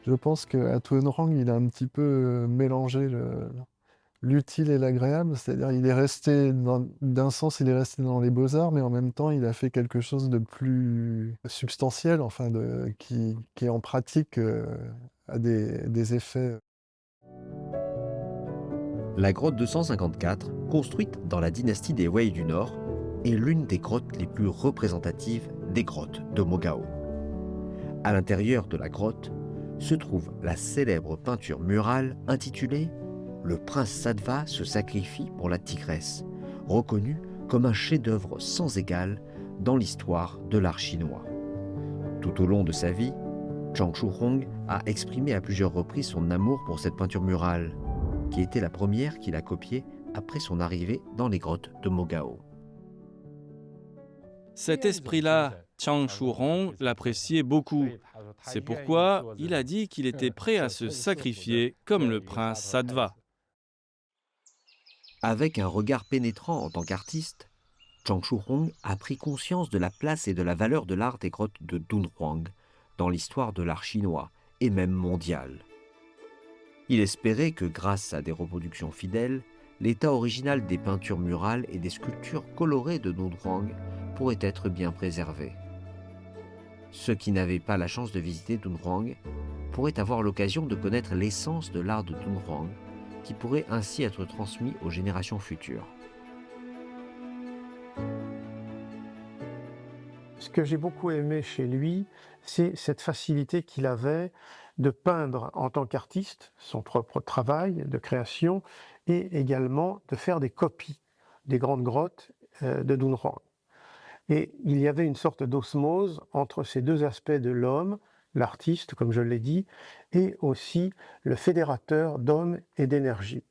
Je pense qu'à Tuan Rang, il a un petit peu mélangé l'utile et l'agréable, c'est-à-dire il est resté d'un sens, il est resté dans les beaux-arts, mais en même temps, il a fait quelque chose de plus substantiel, enfin, qui en pratique a des effets. La grotte 254, construite dans la dynastie des Wei du Nord, est l'une des grottes les plus représentatives des grottes de Mogao. À l'intérieur de la grotte se trouve la célèbre peinture murale intitulée Le prince Sattva se sacrifie pour la tigresse, reconnue comme un chef-d'œuvre sans égal dans l'histoire de l'art chinois. Tout au long de sa vie, Zhang Shuhong a exprimé à plusieurs reprises son amour pour cette peinture murale, qui était la première qu'il a copiée après son arrivée dans les grottes de Mogao. Cet esprit-là, Chang Shu-rong l'appréciait beaucoup. C'est pourquoi il a dit qu'il était prêt à se sacrifier comme le prince Sattva. Avec un regard pénétrant en tant qu'artiste, Zhang Shuhong a pris conscience de la place et de la valeur de l'art des grottes de Dunhuang dans l'histoire de l'art chinois et même mondial. Il espérait que grâce à des reproductions fidèles, l'état original des peintures murales et des sculptures colorées de Dunhuang pourrait être bien préservé. Ceux qui n'avaient pas la chance de visiter Dunhuang pourraient avoir l'occasion de connaître l'essence de l'art de Dunhuang, qui pourrait ainsi être transmis aux générations futures. Ce que j'ai beaucoup aimé chez lui, c'est cette facilité qu'il avait de peindre en tant qu'artiste son propre travail de création et également de faire des copies des grandes grottes de Dunhuang. Et il y avait une sorte d'osmose entre ces deux aspects de l'homme, l'artiste, comme je l'ai dit, et aussi le fédérateur d'hommes et d'énergie.